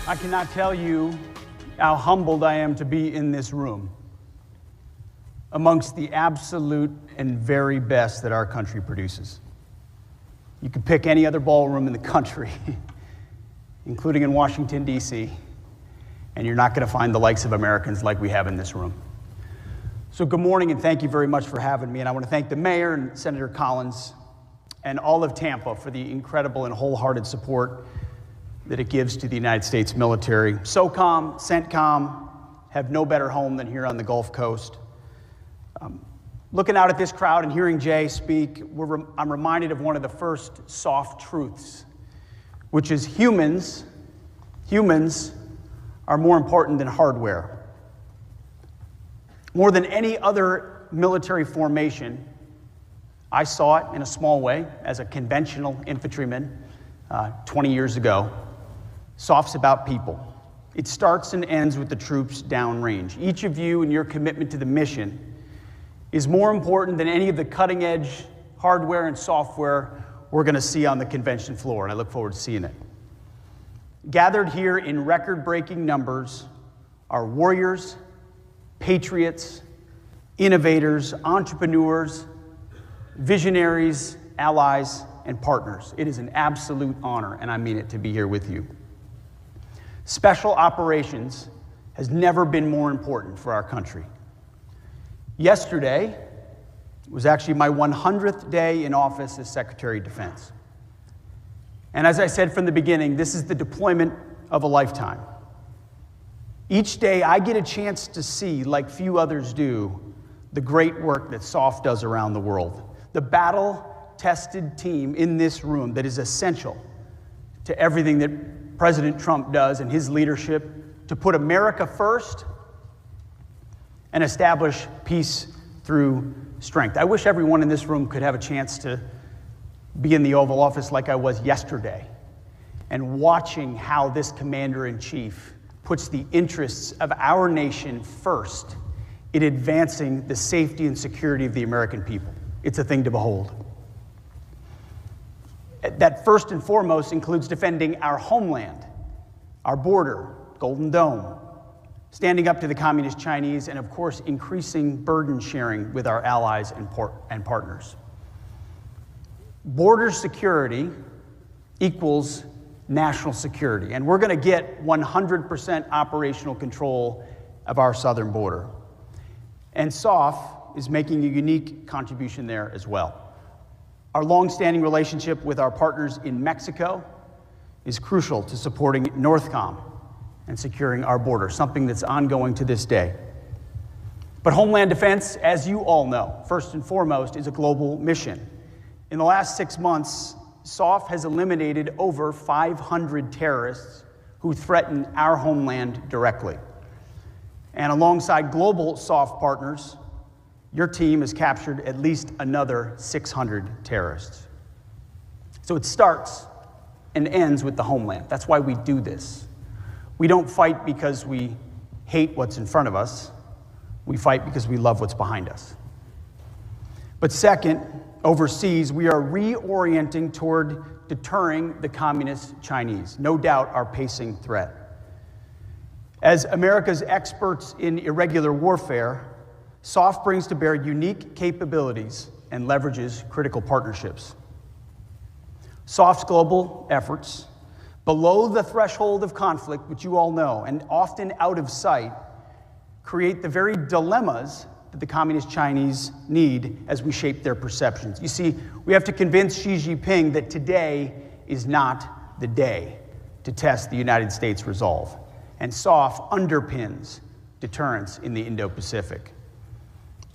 I cannot tell you how humbled I am to be in this room amongst the absolute and very best that our country produces. You could pick any other ballroom in the country, including in Washington, D.C., and you're not going to find the likes of Americans like we have in this room. So good morning, and thank you very much for having me. And I want to thank the mayor and Senator Collins and all of Tampa for the incredible and wholehearted support that it gives to the United States military. SOCOM, CENTCOM have no better home than here on the Gulf Coast. Looking out at this crowd and hearing Jay speak, I'm reminded of one of the first soft truths, which is humans are more important than hardware. More than any other military formation, I saw it in a small way as a conventional infantryman 20 years ago. SOF's about people. It starts and ends with the troops downrange. Each of you and your commitment to the mission is more important than any of the cutting-edge hardware and software we're going to see on the convention floor, and I look forward to seeing it. Gathered here in record-breaking numbers are warriors, patriots, innovators, entrepreneurs, visionaries, allies, and partners. It is an absolute honor, and I mean it, to be here with you. Special operations has never been more important for our country. Yesterday was actually my 100th day in office as Secretary of Defense. And as I said from the beginning, this is the deployment of a lifetime. Each day I get a chance to see, like few others do, the great work that SOF does around the world. The battle-tested team in this room that is essential to everything that President Trump does and his leadership to put America first and establish peace through strength. I wish everyone in this room could have a chance to be in the Oval Office like I was yesterday and watching how this commander-in-chief puts the interests of our nation first in advancing the safety and security of the American people. It's a thing to behold. That first and foremost includes defending our homeland, our border, Golden Dome, standing up to the Communist Chinese, and of course, increasing burden sharing with our allies and partners. Border security equals national security, and we're going to get 100% operational control of our southern border. And SOF is making a unique contribution there as well. Our long-standing relationship with our partners in Mexico is crucial to supporting NORTHCOM and securing our border, something that's ongoing to this day. But Homeland Defense, as you all know, first and foremost, is a global mission. In the last 6 months, SOF has eliminated over 500 terrorists who threaten our homeland directly. And alongside global SOF partners, your team has captured at least another 600 terrorists. So it starts and ends with the homeland. That's why we do this. We don't fight because we hate what's in front of us. We fight because we love what's behind us. But second, overseas, we are reorienting toward deterring the Communist Chinese, no doubt our pacing threat. As America's experts in irregular warfare, SOF brings to bear unique capabilities and leverages critical partnerships. SOF's global efforts, below the threshold of conflict, which you all know, and often out of sight, create the very dilemmas that the Communist Chinese need as we shape their perceptions. You see, we have to convince Xi Jinping that today is not the day to test the United States' resolve. And SOF underpins deterrence in the Indo-Pacific.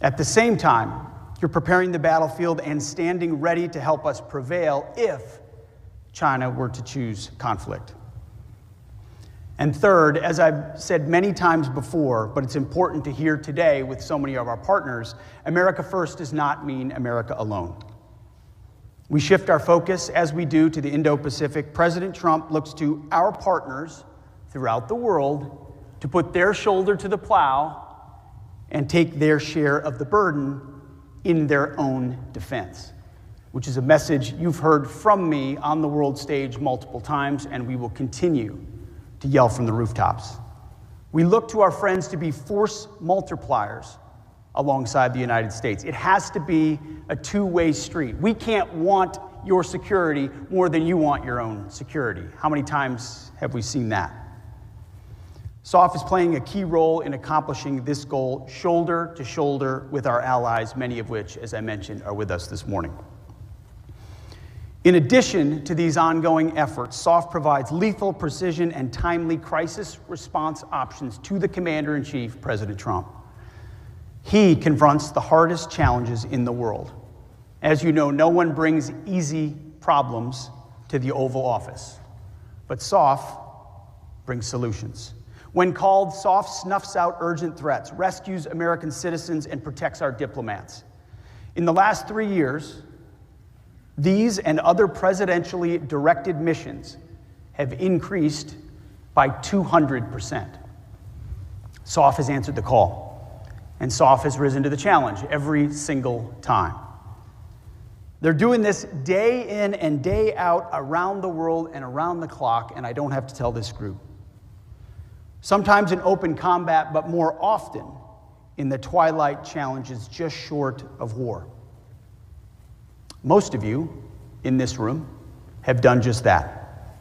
At the same time, you're preparing the battlefield and standing ready to help us prevail if China were to choose conflict. And third, as I've said many times before, but it's important to hear today with so many of our partners, America first does not mean America alone. We shift our focus, as we do, to the Indo-Pacific. President Trump looks to our partners throughout the world to put their shoulder to the plow and take their share of the burden in their own defense, which is a message you've heard from me on the world stage multiple times, and we will continue to yell from the rooftops. We look to our friends to be force multipliers alongside the United States. It has to be a two-way street. We can't want your security more than you want your own security. How many times have we seen that? SOF is playing a key role in accomplishing this goal, shoulder to shoulder with our allies, many of which, as I mentioned, are with us this morning. In addition to these ongoing efforts, SOF provides lethal precision and timely crisis response options to the Commander-in-Chief, President Trump. He confronts the hardest challenges in the world. As you know, no one brings easy problems to the Oval Office, but SOF brings solutions. When called, SOF snuffs out urgent threats, rescues American citizens, and protects our diplomats. In the last 3 years, these and other presidentially directed missions have increased by 200%. SOF has answered the call, and SOF has risen to the challenge every single time. They're doing this day in and day out around the world and around the clock, and I don't have to tell this group. Sometimes in open combat, but more often in the twilight challenges just short of war. Most of you in this room have done just that.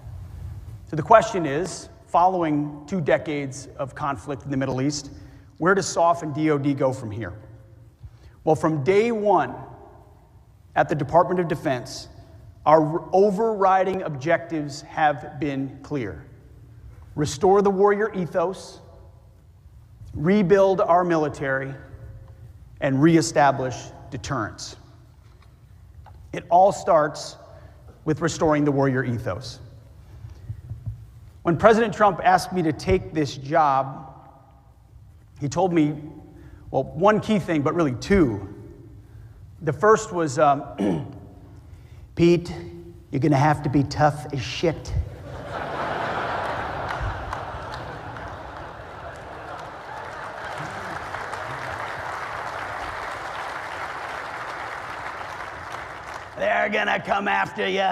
So the question is, following 2 decades of conflict in the Middle East, where does SOF and DoD go from here? Well, from day one at the Department of Defense, our overriding objectives have been clear. Restore the warrior ethos, rebuild our military, and reestablish deterrence. It all starts with restoring the warrior ethos. When President Trump asked me to take this job, he told me, well, one key thing, but really two. The first was, Pete, you're going to have to be tough as shit. They're going to come after you.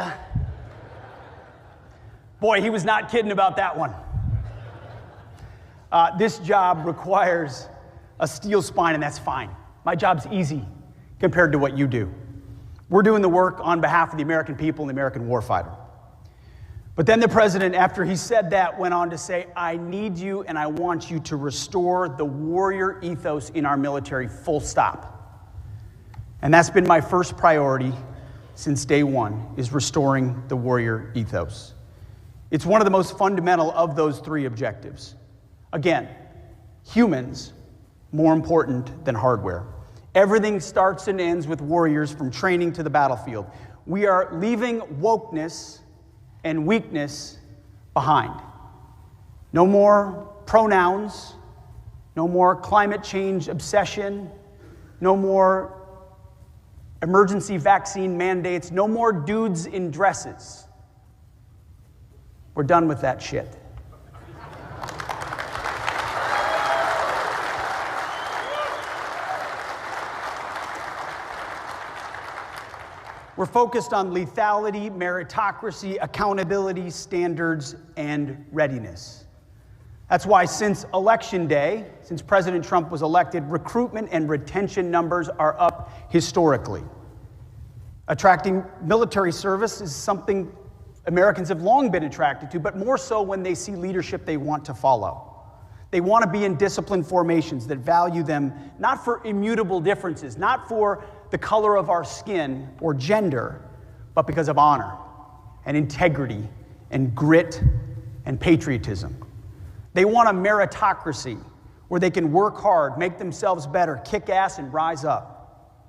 Boy, he was not kidding about that one. This job requires a steel spine, and that's fine. My job's easy compared to what you do. We're doing the work on behalf of the American people and the American warfighter. But then the president, after he said that, went on to say, I need you and I want you to restore the warrior ethos in our military, full stop. And that's been my first priority since day one, is restoring the warrior ethos. It's one of the most fundamental of those 3 objectives. Again, humans more important than hardware. Everything starts and ends with warriors from training to the battlefield. We are leaving wokeness and weakness behind. No more pronouns, no more climate change obsession, no more emergency vaccine mandates, no more dudes in dresses. We're done with that shit. We're focused on lethality, meritocracy, accountability, standards, and readiness. That's why since Election Day, since President Trump was elected, recruitment and retention numbers are up historically. Attracting military service is something Americans have long been attracted to, but more so when they see leadership they want to follow. They want to be in disciplined formations that value them not for immutable differences, not for the color of our skin or gender, but because of honor and integrity and grit and patriotism. They want a meritocracy where they can work hard, make themselves better, kick ass, and rise up.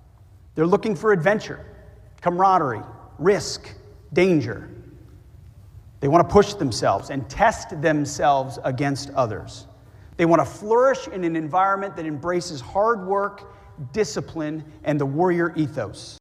They're looking for adventure, camaraderie, risk, danger. They want to push themselves and test themselves against others. They want to flourish in an environment that embraces hard work, discipline, and the warrior ethos.